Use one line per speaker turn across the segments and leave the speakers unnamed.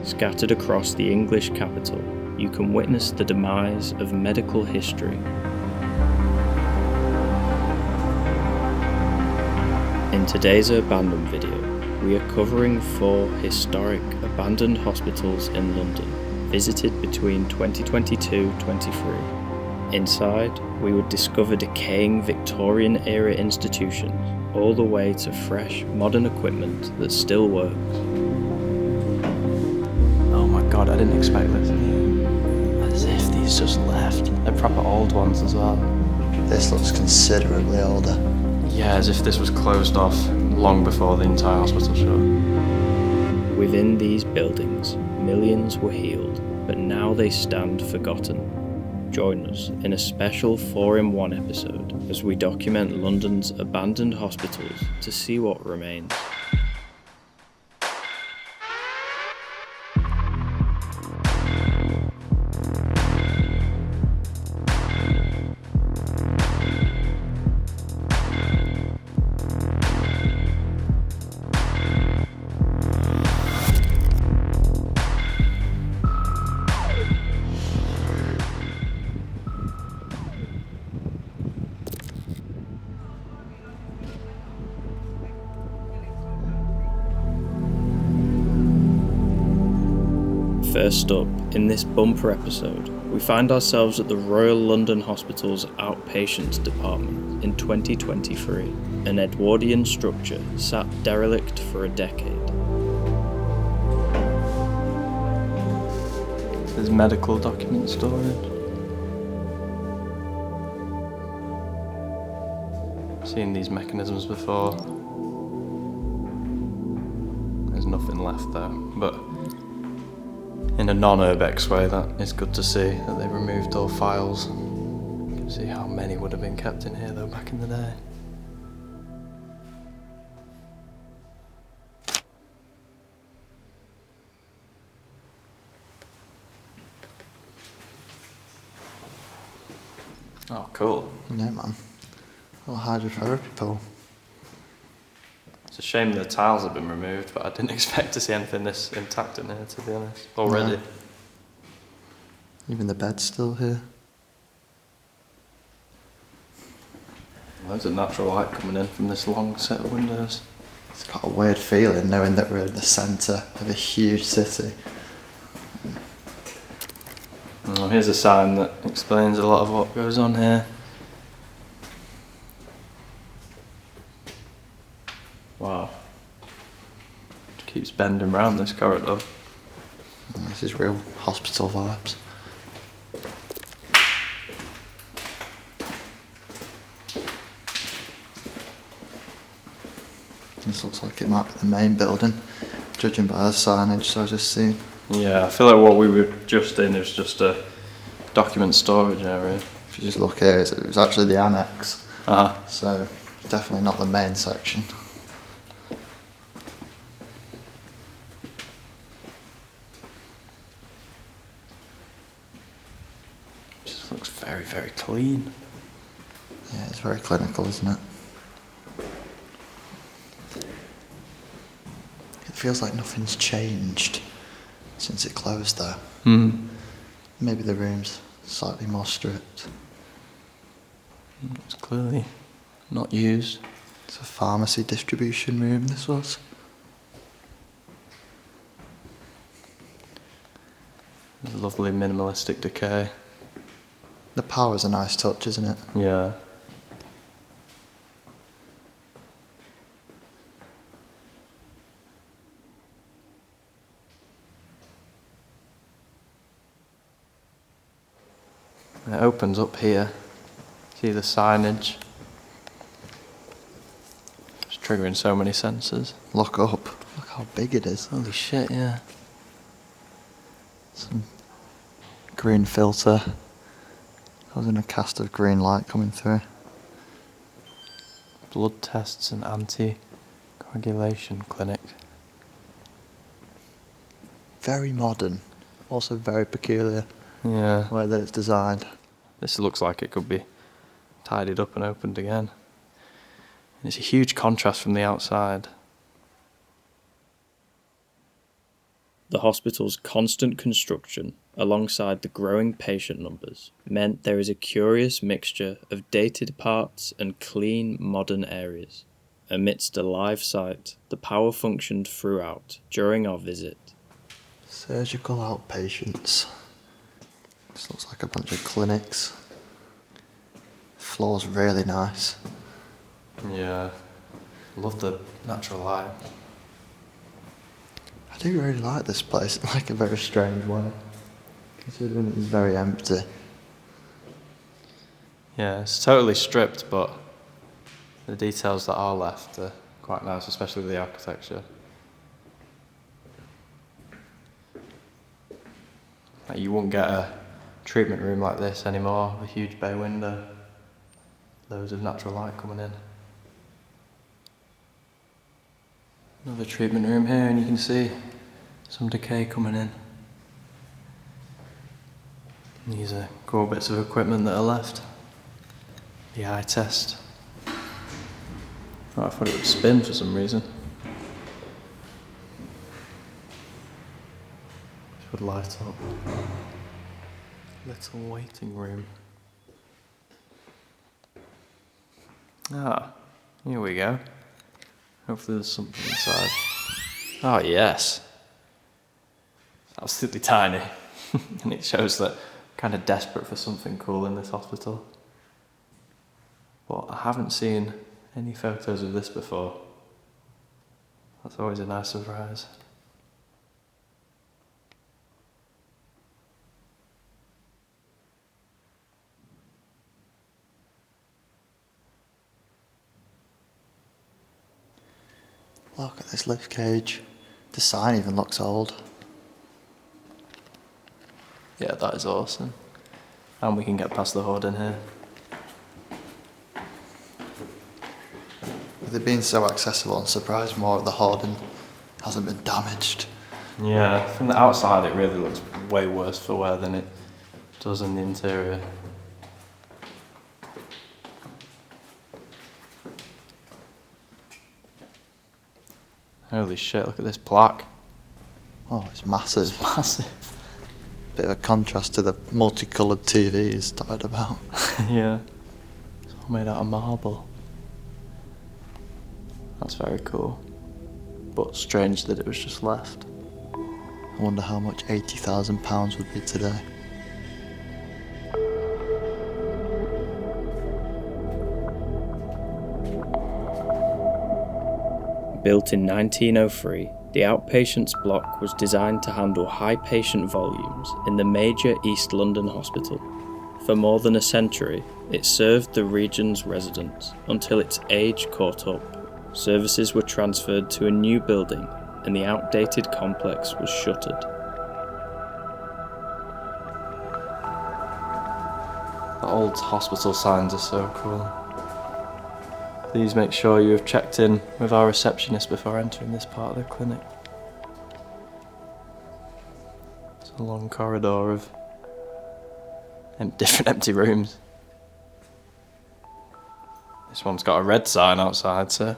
scattered across the English capital, you can witness the demise of medical history. In today's Urbandoned video, we are covering 4 historic abandoned hospitals in London, visited between 2022-23. Inside, we would discover decaying Victorian-era institutions, all the way to fresh, modern equipment that still works.
Oh my god, I didn't expect this. As if these just left. They're proper old ones as well.
This looks considerably older.
Yeah, as if this was closed off long before the entire hospital shut.
Within these buildings, millions were healed, but now they stand forgotten. Join us in a special 4-in-1 episode as we document London's abandoned hospitals to see what remains. First up, in this bumper episode, we find ourselves at the Royal London Hospital's outpatients department in 2023, an Edwardian structure sat derelict for a decade.
There's medical document storage. Seen these mechanisms before. There's nothing left though, but in a non-urbex way, that is good to see that they removed all files. You can see how many would have been kept in here though back in the day. Oh, cool.
Yeah, man. A little hydrotherapy pool.
It's a shame the tiles have been removed, but I didn't expect to see anything this intact in here, to be honest, already.
No. Even the bed's still here.
Loads of natural light coming in from this long set of windows.
It's got a weird feeling knowing that we're in the centre of a huge city.
Oh, here's a sign that explains a lot of what goes on here. Wow. Keeps bending round this corridor.
This is real hospital vibes. This looks like it might be the main building, judging by the signage I've just seen.
Yeah, I feel like what we were just in is just a document storage area.
If you just look here, it was actually the annex.
Ah.
So, definitely not the main section.
Just looks very, very clean.
Yeah, it's very clinical, isn't it? It feels like nothing's changed since it closed there. Maybe the room's slightly more stripped.
It's clearly not used.
It's a pharmacy distribution room, this was.
There's a lovely minimalistic decay.
The power's a nice touch, isn't it?
Yeah. It opens up here. See the signage? It's triggering so many sensors.
Look up. Look how big it is.
Holy shit, yeah.
Some green filter. Causing a cast of green light coming through.
Blood tests and anti-coagulation clinic.
Very modern. Also very peculiar.
Yeah.
The way that it's designed.
This looks like it could be tidied up and opened again. And it's a huge contrast from the outside.
The hospital's constant construction, alongside the growing patient numbers, meant there is a curious mixture of dated parts and clean, modern areas. Amidst a live site, the power functioned throughout during our visit.
Surgical outpatients. This looks like a bunch of clinics. Floor's really nice.
Yeah, love the natural light.
I do really like this place in like a very strange way, considering it's very empty.
Yeah, it's totally stripped, but the details that are left are quite nice, especially the architecture. Like, you wouldn't get a treatment room like this anymore, with a huge bay window, loads of natural light coming in. Another treatment room here, and you can see some decay coming in. These are core bits of equipment that are left. The eye test. Oh, I thought it would spin for some reason. This would light up. Little waiting room. Ah, here we go. Hopefully there's something inside. Oh yes. It's absolutely tiny. And it shows that I'm kind of desperate for something cool in this hospital. But I haven't seen any photos of this before. That's always a nice surprise.
Look at this lift cage. The sign even looks old.
Yeah, that is awesome. And we can get past the hoard in here.
With it being so accessible, I'm surprised more of the hoarding hasn't been damaged.
Yeah, from the outside it really looks way worse for wear than it does in the interior. Holy shit, look at this plaque.
Oh, it's massive.
It's massive.
Bit of a contrast to the multicoloured TVs dotted about.
Yeah. It's all made out of marble. That's very cool. But strange that it was just left.
I wonder how much £80,000 would be today.
Built in 1903, the outpatients block was designed to handle high patient volumes in the major East London hospital. For more than a century, it served the region's residents until its age caught up. Services were transferred to a new building and the outdated complex was shuttered.
The old hospital signs are so cool. Please make sure you have checked in with our receptionist before entering this part of the clinic. It's a long corridor of different empty rooms. This one's got a red sign outside, so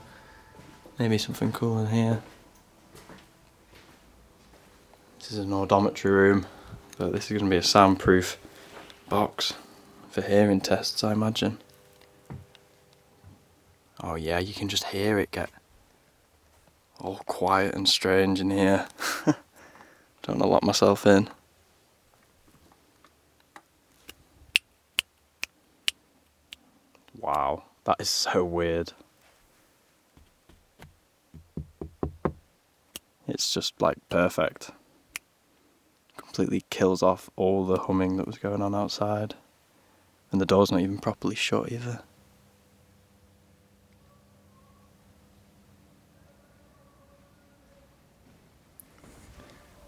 maybe something cool in here. This is an odometry room, but this is going to be a soundproof box for hearing tests, I imagine. Oh yeah, you can just hear it get all quiet and strange in here. Don't want to lock myself in. Wow, that is so weird. It's just like perfect. Completely kills off all the humming that was going on outside. And the door's not even properly shut either.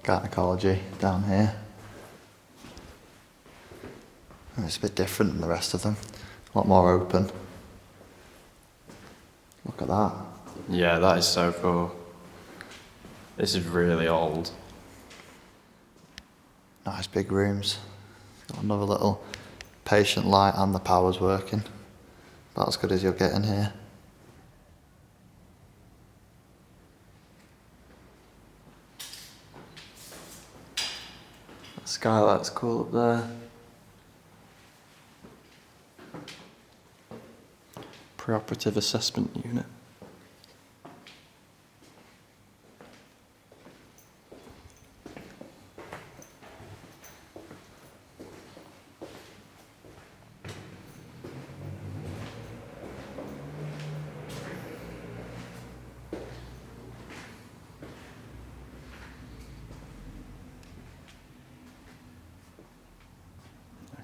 Gynecology down here. It's a bit different than the rest of them. A lot more open. Look at that.
Yeah, that is so cool. This is really old.
Nice big rooms. Got another little patient light and the power's working. About as good as you'll get in here.
Skylight's cool up there. Preoperative assessment unit.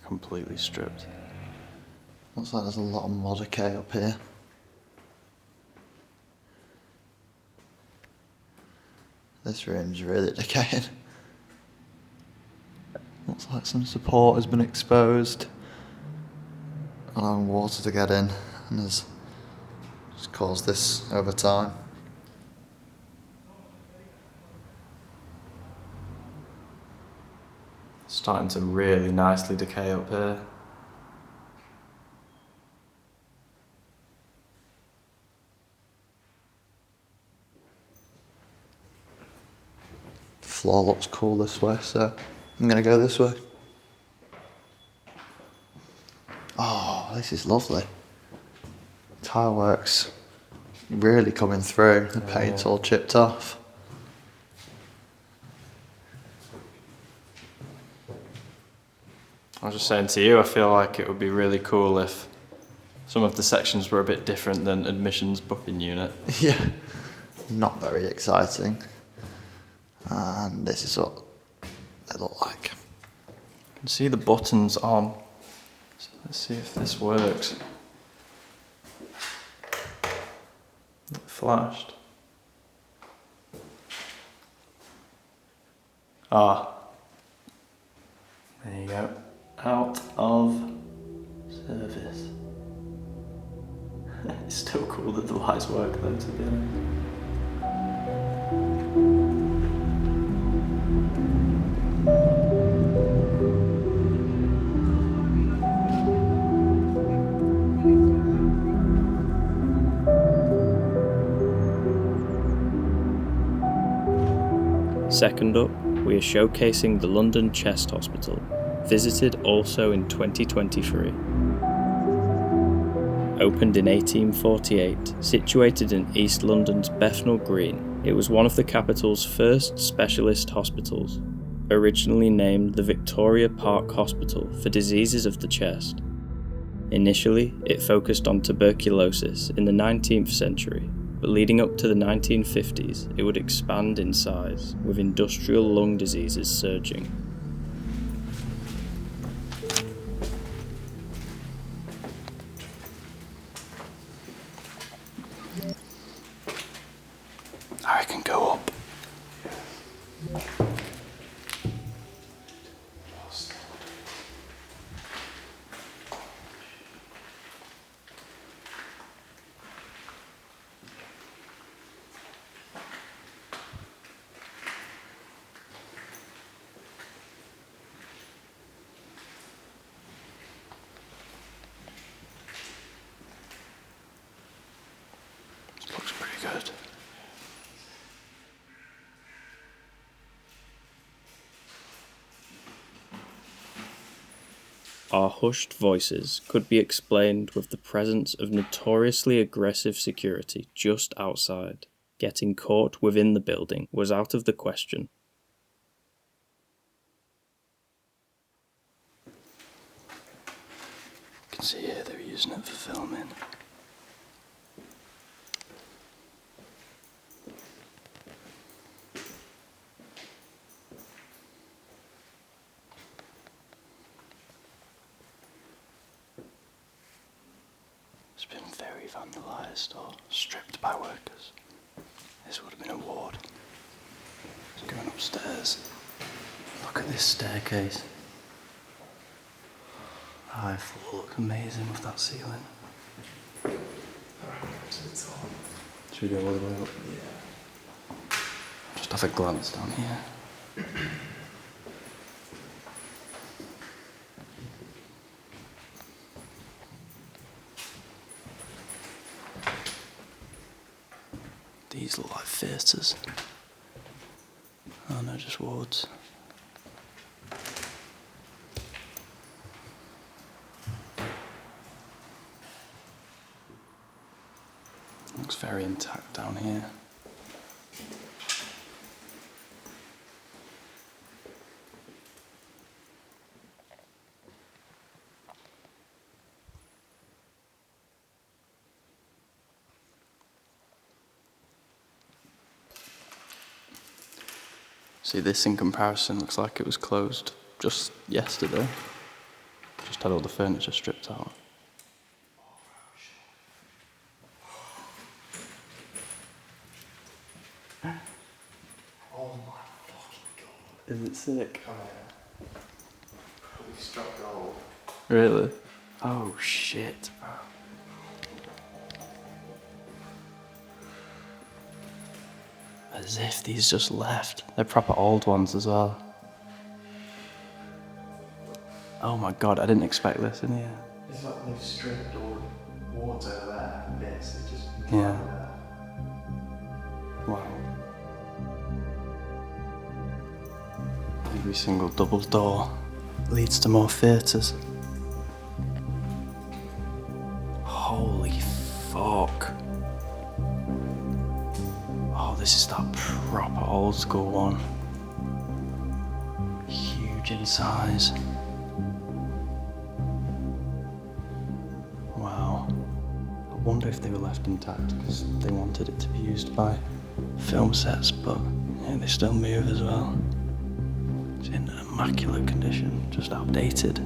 Completely stripped.
Looks like there's a lot of mod decay up here. This room's really decaying. Looks like some support has been exposed, allowing water to get in, and has just caused this over time.
Starting to really nicely decay up here.
The floor looks cool this way, so I'm gonna go this way. Oh, this is lovely. Tilework's really coming through. The paint's all chipped off.
I was just saying to you, I feel like it would be really cool if some of the sections were a bit different than admissions booking unit.
Yeah, not very exciting. And this is what they look like.
You can see the buttons on. So let's see if this works. It flashed. Ah. There you go. Out of service. It's still cool that the lights work though, to be honest.
Second up, we are showcasing the London Chest Hospital, visited also in 2023. Opened in 1848, situated in East London's Bethnal Green, it was one of the capital's first specialist hospitals, originally named the Victoria Park Hospital for diseases of the chest. Initially, it focused on tuberculosis in the 19th century, but leading up to the 1950s, it would expand in size, with industrial lung diseases surging.
I can go up. This looks pretty good.
Our hushed voices could be explained with the presence of notoriously aggressive security just outside. Getting caught within the building was out of the question.
You can see here they're using it for filming. It's been very vandalised or stripped by workers. This would have been a ward. It's going upstairs. Look at this staircase. High floor looks amazing with that ceiling. Should we go all the way up? Yeah. Just have a glance down here. These look like theatres. Oh no, just wards. very intact down here. See, this in comparison looks like it was closed just yesterday. Just had all the furniture stripped out.
Oh my fucking god.
Is it sick?
Come here. We struck gold.
Really? Oh shit. As if these just left. They're proper old ones as well. Oh my god, I didn't expect this in here.
It's like they've stripped all water there and bits. It's just
Yeah.
there.
Wow. Every single double door leads to more theatres. Holy fuck. Oh, this is that proper old school one. Huge in size. Wow. I wonder if they were left intact because they wanted it to be used by film sets, but yeah, they still move as well. It's in immaculate condition, just outdated.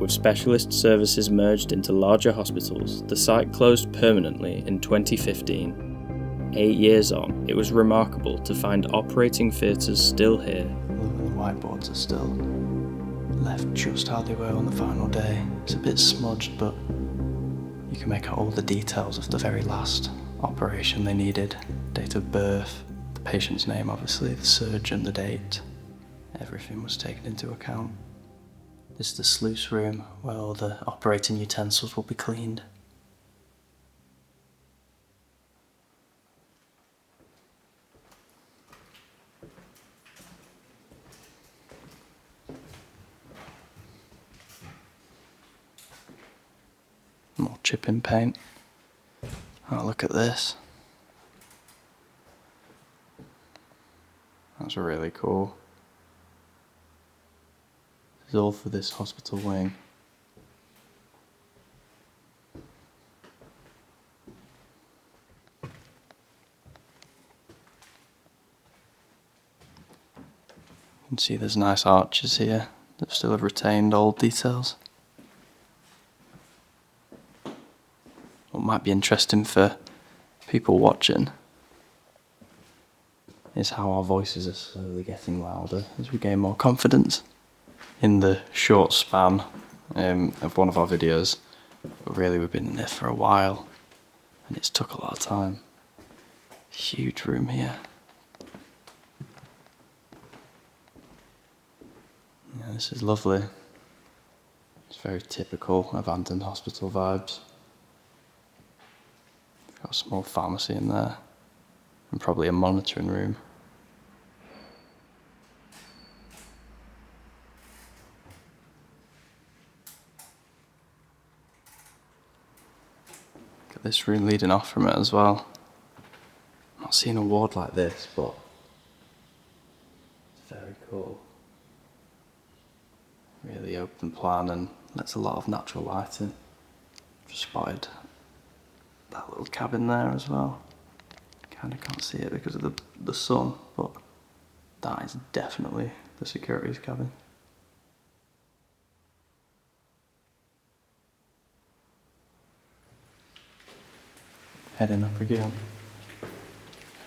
With specialist services merged into larger hospitals, the site closed permanently in 2015. 8 years on, it was remarkable to find operating theatres still here.
Look, the whiteboards are still left just how they were on the final day. It's a bit smudged, but you can make out all the details of the very last operation they needed. Date of birth, the patient's name obviously, the surgeon, the date. Everything was taken into account. This is the sluice room where all the operating utensils will be cleaned. More chipping paint. Oh, look at this. That's really cool. This is all for this hospital wing. You can see there's nice arches here that still have retained old details. What might be interesting for people watching is how our voices are slowly getting louder as we gain more confidence. In the short span of one of our videos, but really we've been in there for a while and it's took a lot of time. Huge room here. Yeah, this is lovely. It's very typical abandoned hospital vibes. We've got a small pharmacy in there and probably a monitoring room. Got this room leading off from it as well. I'm not seeing a ward like this, but it's very cool. Really open plan and lets a lot of natural light in. Just spotted that little cabin there as well. Kinda can't see it because of the sun, but that is definitely the security's cabin. Heading up again.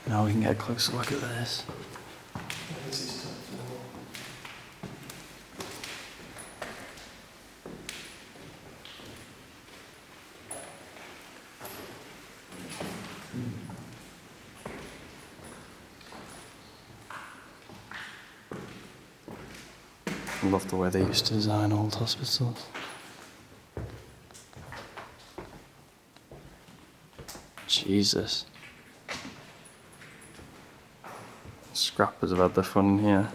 Now we can get a closer look at this. I love the way they used to design old hospitals. Jesus. Scrappers have had their fun in here.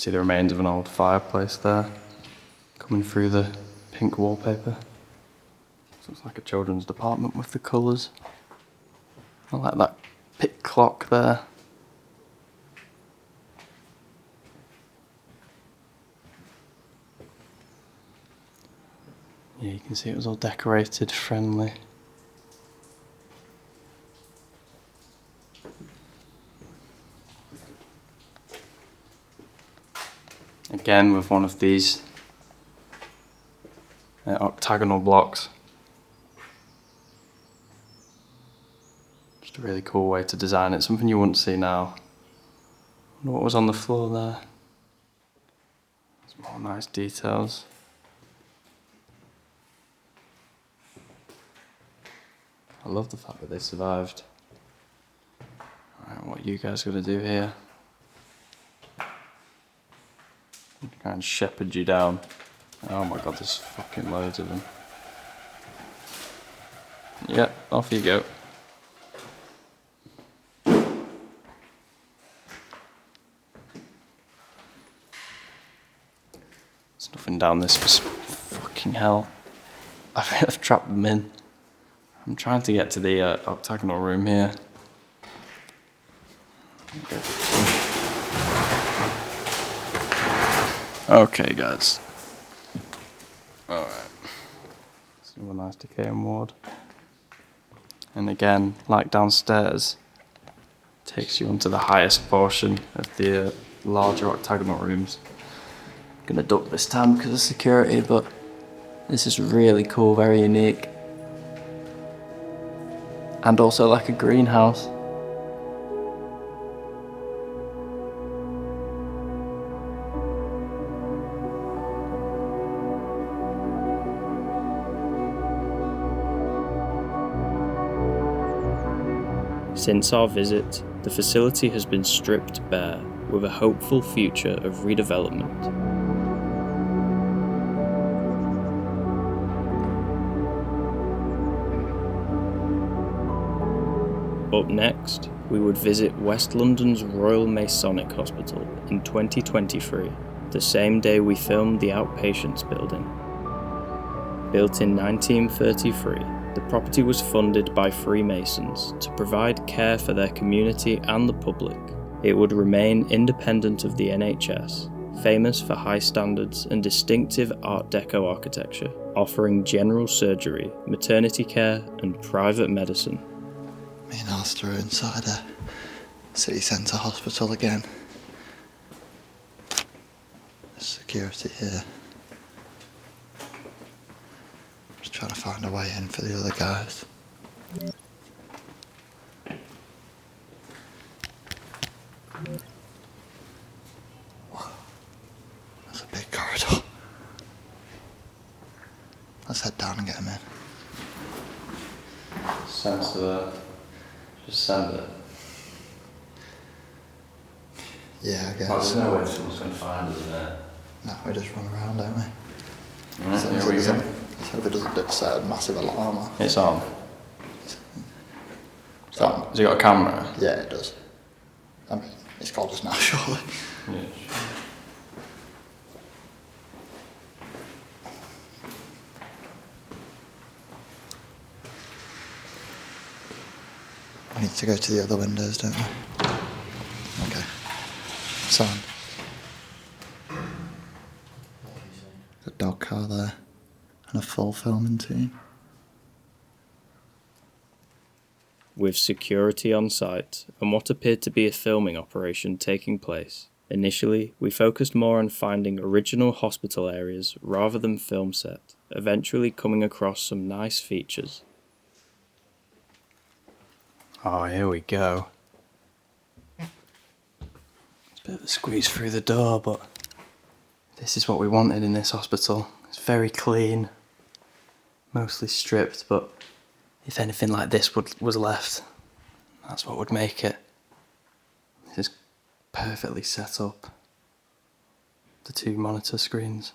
See the remains of an old fireplace there, coming through the pink wallpaper. Looks like a children's department with the colours. I like that pick clock there. Yeah, you can see it was all decorated, friendly. Again with one of these octagonal blocks. Just a really cool way to design it, something you wouldn't see now. Wonder what was on the floor there. Some more nice details. I love the fact that they survived. Alright, what are you guys gonna do here? Try and shepherd you down. Oh my god, there's fucking loads of them. Yep, off you go. There's nothing down this fucking hell. I've trapped them in. I'm trying to get to the octagonal room here. Okay, guys. Alright. It's another nice decaying ward. And again, like downstairs, takes you onto the highest portion of the larger octagonal rooms. I'm gonna duck this time because of security, but this is really cool, very unique. And also like a greenhouse.
Since our visit, the facility has been stripped bare, with a hopeful future of redevelopment. Up next, we would visit West London's Royal Masonic Hospital in 2023, the same day we filmed the Outpatients building. Built in 1933, the property was funded by Freemasons to provide care for their community and the public. It would remain independent of the NHS, famous for high standards and distinctive Art Deco architecture, offering general surgery, maternity care and private medicine.
Me and Alistair are inside a city centre hospital again. There's security here. Just trying to find a way in for the other guys. Wow. That's a big corridor. Let's head down and get him in.
Sense of that. Just send it.
Yeah, I guess.
Well, there's no way someone's going to find us in there.
No, we just run around, don't we?
Right,
So
here we go.
So if it doesn't set a massive alarm off.
It's on.
It's on.
Has he got a camera?
Yeah, it does. I mean, it's called us now, surely.
Yeah.
We need to go to the other windows, don't we? Okay. Sound. A dog car there. And a full filming team.
With security on site and what appeared to be a filming operation taking place, initially we focused more on finding original hospital areas rather than film set, eventually coming across some nice features.
Oh, here we go. It's a bit of a squeeze through the door, but this is what we wanted in this hospital. It's very clean, mostly stripped, but if anything like this was left, that's what would make it. This is perfectly set up. The 2 monitor screens.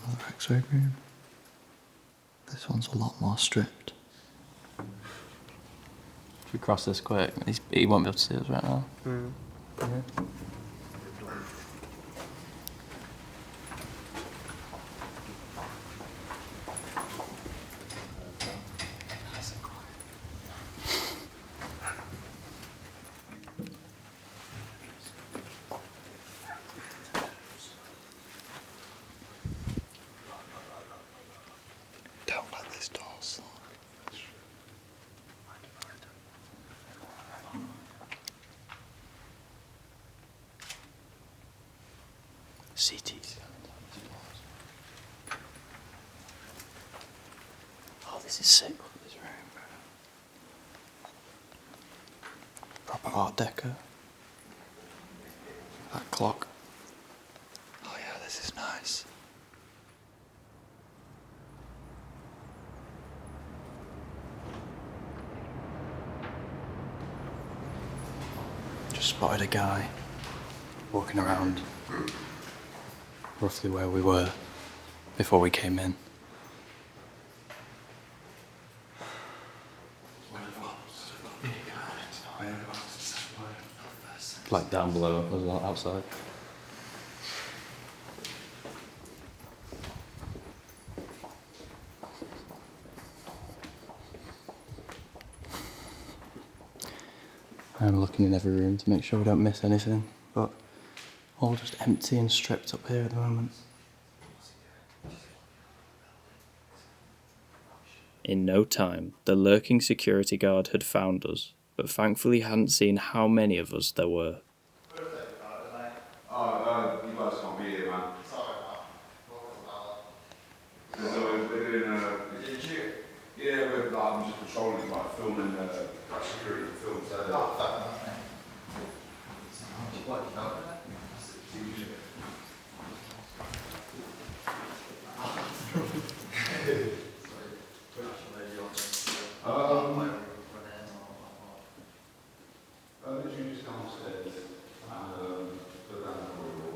Another X-ray room. This one's a lot more stripped.
If we cross this quick, he won't be able to see us right now. Yeah.
Don't let this door slide.
CTs. Oh, this is sick. Look at this room, bro. Proper Art Deco. That clock.
Oh yeah, this is nice.
Just spotted a guy walking around roughly where we were before we came in. Like down below as well, outside. I'm looking in every room to make sure we don't miss anything, but all just empty and stripped up here at the moment.
In no time, the lurking security guard had found us, but thankfully hadn't seen how many of us there were.
You guys can't be here, man. Sorry, we're doing yeah, I'm just patrolling, like filming security films. Literally just downstairs and go down the corridor.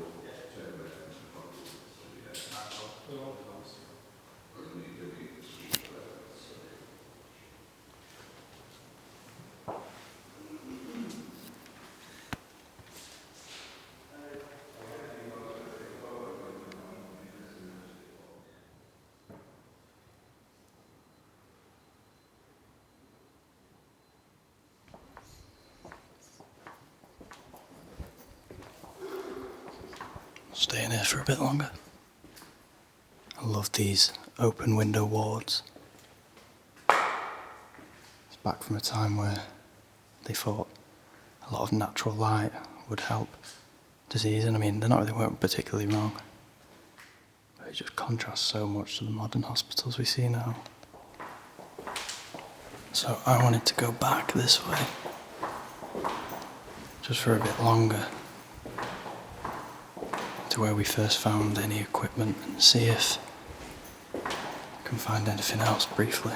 Stay in here for a bit longer. I love these open window wards. It's back from a time where they thought a lot of natural light would help disease, and I mean, they weren't particularly wrong. But it just contrasts so much to the modern hospitals we see now. So I wanted to go back this way, just for a bit longer, to where we first found any equipment and see if I can find anything else briefly.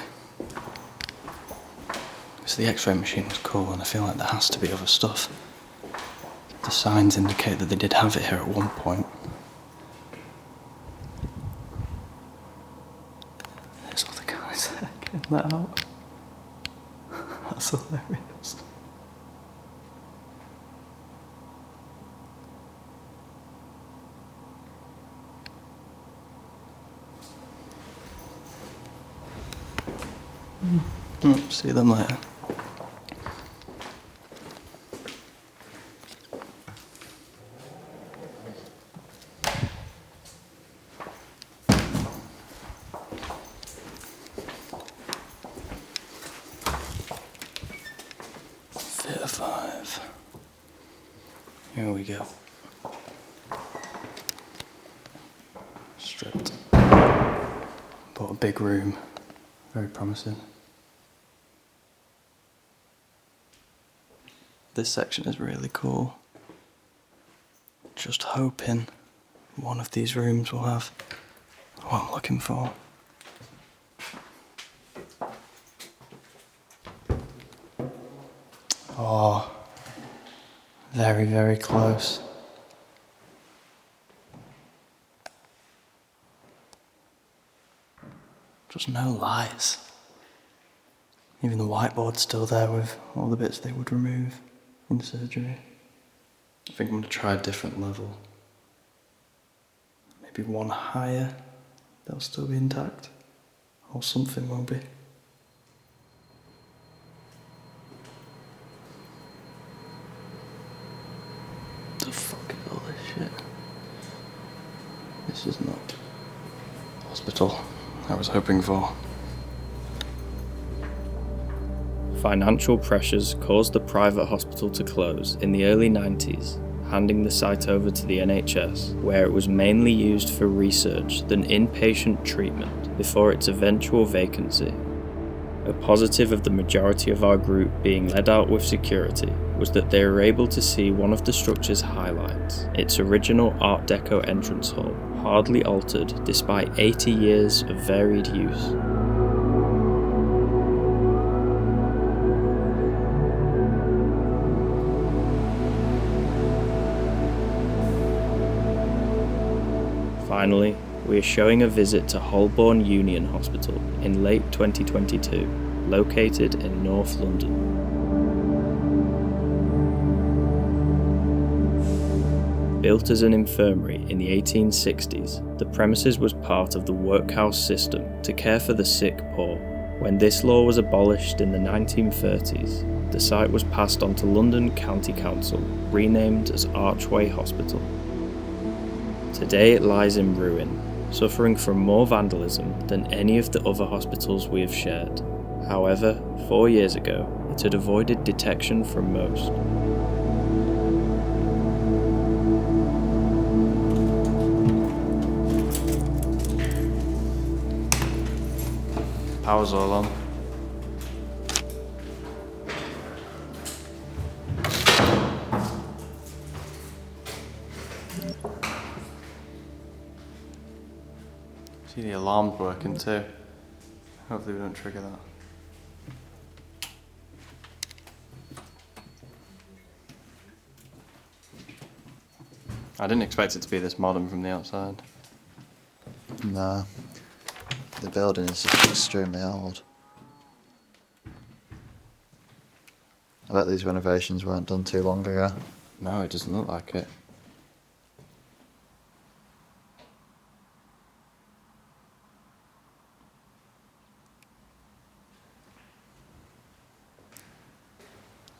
Because the X-ray machine was cool, and I feel like there has to be other stuff. The signs indicate that they did have it here at one point. There's all the guys there getting let out. That's hilarious. See them later. Theatre 5. Here we go. Stripped. Bought a big room. Very promising. This section is really cool. Just hoping one of these rooms will have what I'm looking for. Oh, very, very close. Just no lights. Even the whiteboard's still there with all the bits they would remove in surgery. I think I'm going to try a different level. Maybe one higher, they'll still be intact. Or something will be. The fuck is all this shit? This is not the hospital I was hoping for.
Financial pressures caused the private hospital to close in the early 90s, handing the site over to the NHS, where it was mainly used for research than inpatient treatment before its eventual vacancy. A positive of the majority of our group being led out with security was that they were able to see one of the structure's highlights, its original Art Deco entrance hall, hardly altered despite 80 years of varied use. Finally, we are showing a visit to Holborn Union Hospital in late 2022, located in North London. Built as an infirmary in the 1860s, the premises was part of the workhouse system to care for the sick poor. When this law was abolished in the 1930s, the site was passed on to London County Council, renamed as Archway Hospital. Today it lies in ruin, suffering from more vandalism than any of the other hospitals we have shared. However, 4 years ago, it had avoided detection from most.
Power's all on. See, the alarm's working too. Hopefully we don't trigger that. I didn't expect it to be this modern from the outside.
No. The building is just extremely old. I bet these renovations weren't done too long ago.
No, it doesn't look like it.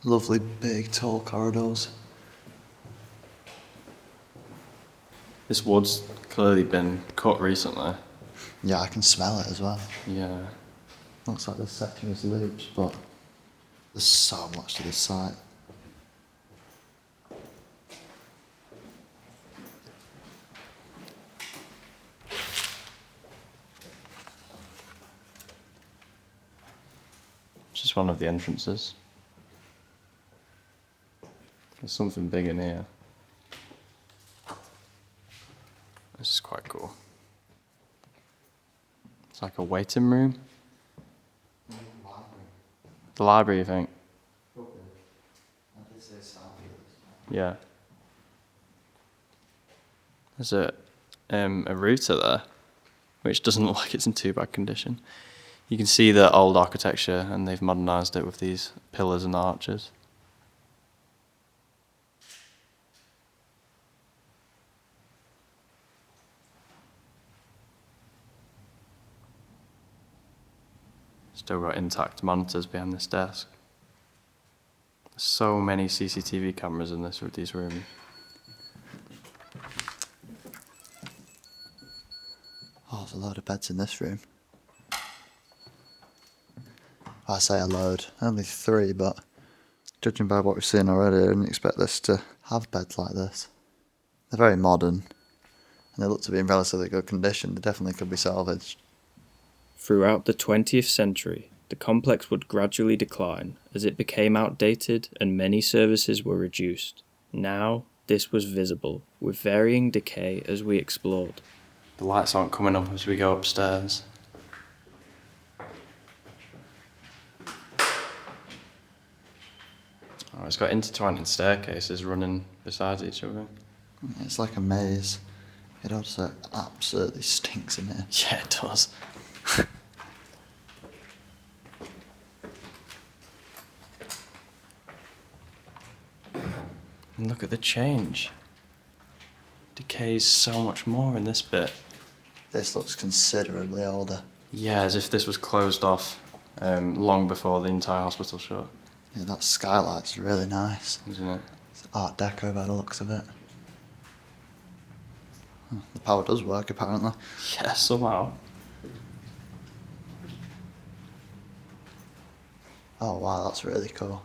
Lovely big tall corridors.
This wood's clearly been cut recently.
Yeah, I can smell it as well.
Yeah.
Looks like this section is loops, but there's so much to this site.
Just one of the entrances. There's something big in here. This is quite cool. It's like a waiting room. The library, you think? Yeah. There's a router there, which doesn't look like it's in too bad condition. You can see the old architecture, and they've modernised it with these pillars and arches. Still got intact monitors behind this desk. There's so many CCTV cameras in these rooms.
Oh, there's a load of beds in this room. I say a load, only 3, but judging by what we've seen already, I didn't expect this to have beds like this. They're very modern, and they look to be in relatively good condition. They definitely could be salvaged.
Throughout the 20th century, the complex would gradually decline as it became outdated and many services were reduced. Now, this was visible, with varying decay as we explored.
The lights aren't coming up as we go upstairs. Oh, it's got intertwining staircases running beside each other.
It's like a maze. It also absolutely stinks in here.
Yeah, it does. And look at the change. Decays so much more in this bit.
This looks considerably older.
Yeah, as if this was closed off long before the entire hospital shut.
Yeah, that skylight's really nice.
Isn't it?
It's Art Deco by the looks of it. The power does work, apparently.
Yeah, somehow.
Oh wow, that's really cool.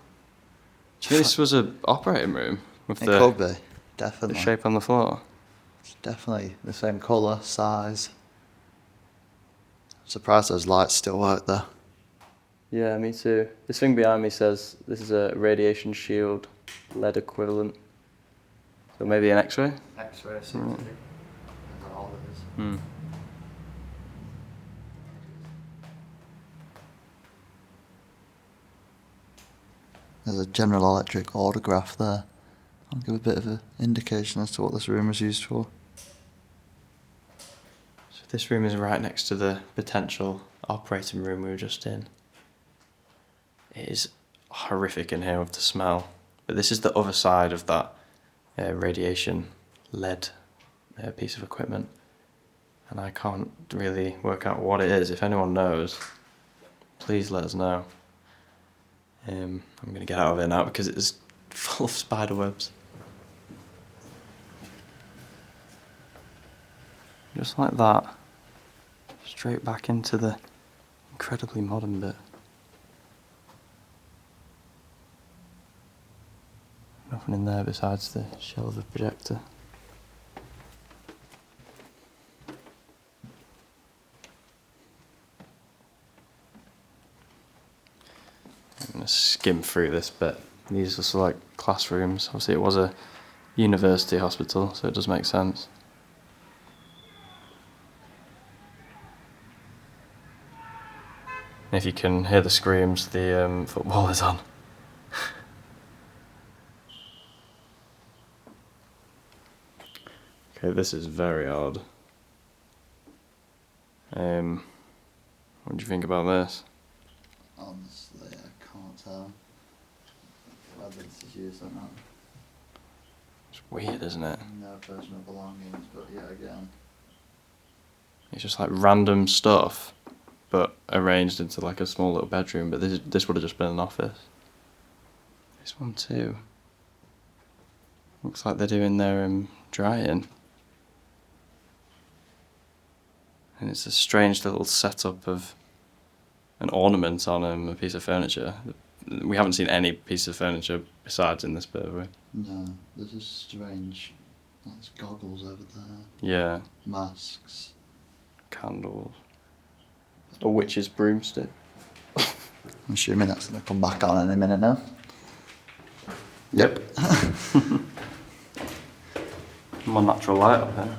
Do you think this was an operating room with
It could be, definitely.
the shape on the floor?
It's definitely the same colour, size. I'm surprised those lights still work there.
Yeah, me too. This thing behind me says this is a radiation shield, lead equivalent. So maybe an X-ray?
X-ray, seems to be. That's all it is.
Hmm.
There's a General Electric autograph there. I'll give a bit of an indication as to what this room was used for.
So this room is right next to the potential operating room we were just in. It is horrific in here with the smell. But this is the other side of that radiation lead piece of equipment. And I can't really work out what it is. If anyone knows, please let us know. I'm going to get out of here now because it is full of spider webs. Just like that. Straight back into the incredibly modern bit. Nothing in there besides the shell of the projector. I'm going to skim through this bit. These are sort of like classrooms. Obviously it was a university hospital, so it does make sense. If you can hear the screams, the football is on. Okay, this is very odd. What do you think about this?
Honestly, I can't tell whether this is used or not.
It's weird, isn't it?
No personal belongings, but yeah, again.
It's just like random stuff, but arranged into like a small little bedroom. But this would have just been an office. This one too. Looks like they're doing their drying. And it's a strange little setup of an ornament on a piece of furniture. We haven't seen any piece of furniture besides in this bit, have we?
No, there's a strange, there's goggles over there,
Yeah.
masks.
Candles. A witch's broomstick.
I'm assuming that's going to come back on any minute now.
Yep. More natural light up here.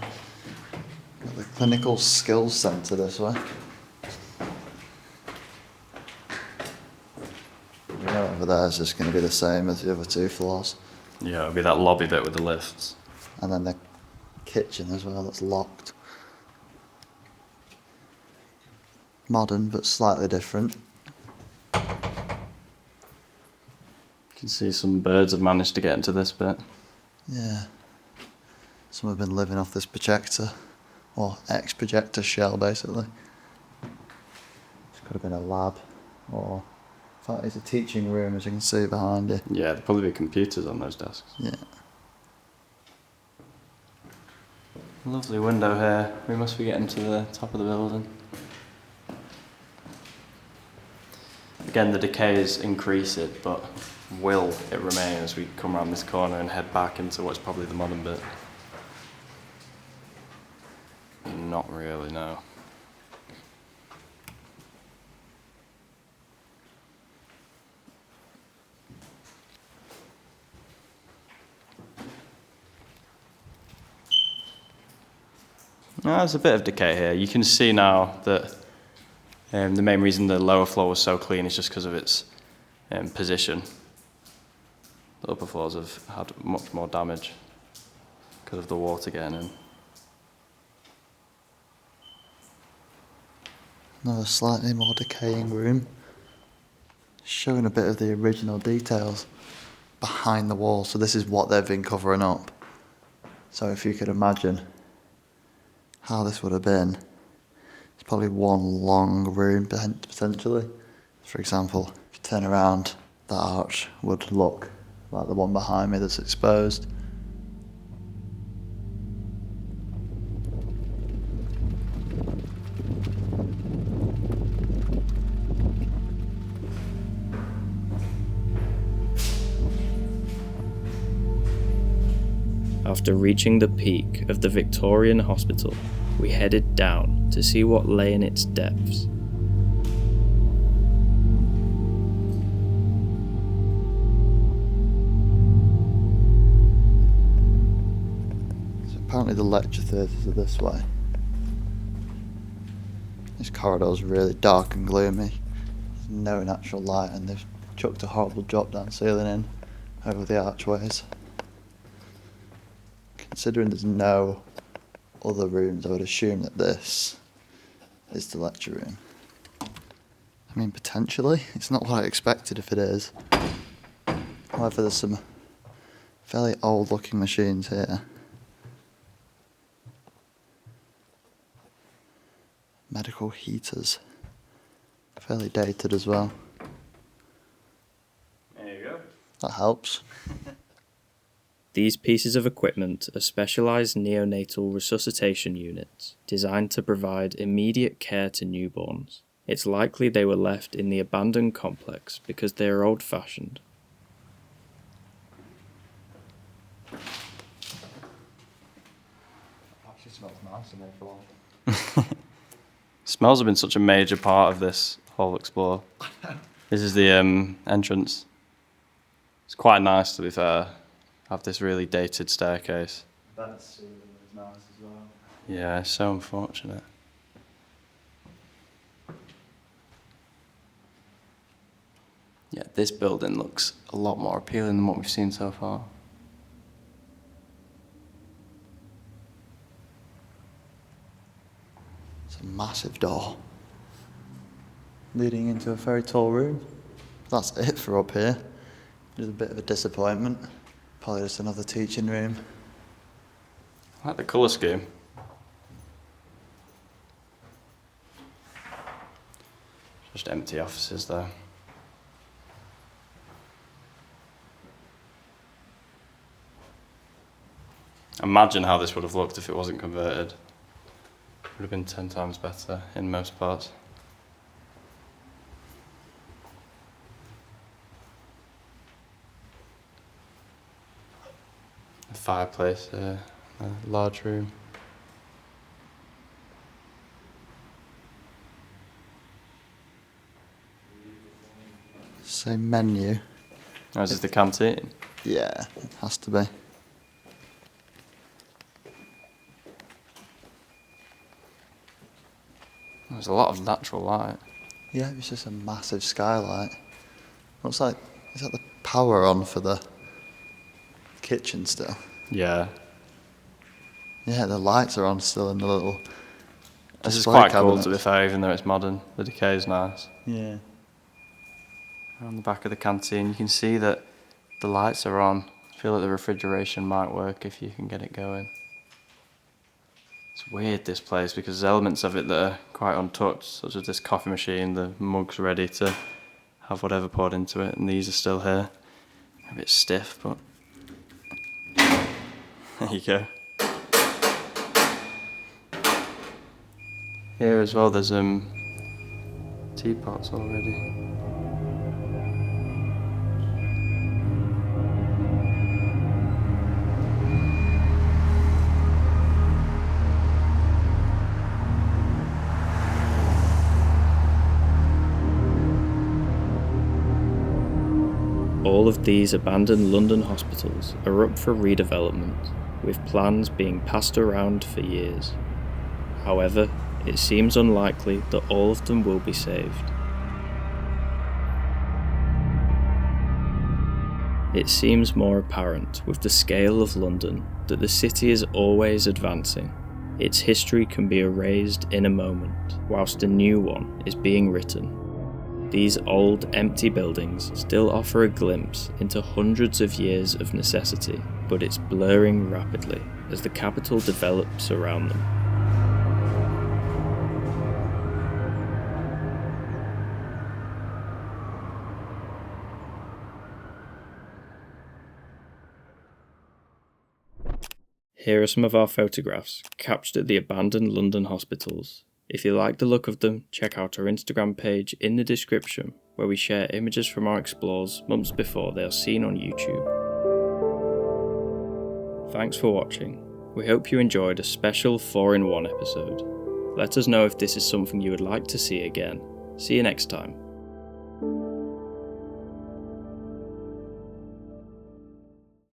Got the Clinical Skills Centre this way. We know over there is just going to be the same as the other two floors.
Yeah, it'll be that lobby bit with the lifts.
And then the kitchen as well, that's locked. Modern, but slightly different.
You can see some birds have managed to get into this bit.
Yeah. Some have been living off this projector, or ex-projector shell, basically. This could have been a lab, or in fact, it's a teaching room, as you can see behind you.
Yeah, there'll probably be computers on those desks.
Yeah.
Lovely window here. We must be getting to the top of the building. Again, the decays increase it, but will it remain as we come around this corner and head back into what's probably the modern bit? Not really, no. No, there's a bit of decay here. You can see now that the main reason the lower floor was so clean is just because of its position. The upper floors have had much more damage because of the water getting in.
Another slightly more decaying room. Showing a bit of the original details behind the wall, so this is what they've been covering up. So if you could imagine how this would have been, it's probably one long room potentially. For example, if you turn around, that arch would look like the one behind me that's exposed.
After reaching the peak of the Victorian Hospital, we headed down to see what lay in its depths.
So apparently the lecture theatres are this way. This corridor's really dark and gloomy. There's no natural light, and they've chucked a horrible drop-down ceiling in over the archways. Considering there's no other rooms, I would assume that this is the lecture room. I mean, potentially. It's not what I expected if it is. However, there's some fairly old-looking machines here. Medical heaters. Fairly dated as well.
There you go.
That helps.
These pieces of equipment are specialised neonatal resuscitation units designed to provide immediate care to newborns. It's likely they were left in the abandoned complex because they are old-fashioned.
Actually smells nice in there for long.
Smells have been such a major part of this whole explore. This is the entrance. It's quite nice, to be fair. Have this really dated staircase.
That ceiling is nice as well.
Yeah, it's so unfortunate. Yeah, this building looks a lot more appealing than what we've seen so far.
It's a massive door leading into a very tall room. That's it for up here. Just a bit of a disappointment. Probably just another teaching room.
I like the colour scheme. Just empty offices there. Imagine how this would have looked if it wasn't converted. It would have been 10 times better in most parts. A fireplace, a large room.
Same menu.
Oh, is this the canteen?
Yeah, it has to be.
There's a lot of natural light.
Yeah, it's just a massive skylight. Looks like, is that the power on for the kitchen still?
Yeah.
Yeah, the lights are on still in the little
This is
display
quite cool,
cabinets.
to be fair, even though it's modern. The decay is nice.
Yeah.
On the back of the canteen, you can see that the lights are on. I feel like the refrigeration might work if you can get it going. It's weird, this place, because there's elements of it that are quite untouched, such as this coffee machine, the mug's ready to have whatever poured into it, and these are still here. A bit stiff, but there you go. Here as well, there's teapots already.
All of these abandoned London hospitals are up for redevelopment, with plans being passed around for years. However, it seems unlikely that all of them will be saved. It seems more apparent with the scale of London that the city is always advancing. Its history can be erased in a moment, whilst a new one is being written. These old, empty buildings still offer a glimpse into hundreds of years of necessity, but it's blurring rapidly as the capital develops around them. Here are some of our photographs captured at the abandoned London hospitals. If you like the look of them, check out our Instagram page in the description, where we share images from our explores months before they are seen on YouTube. Thanks for watching. We hope you enjoyed a special 4-in-1 episode. Let us know if this is something you would like to see again. See you next time.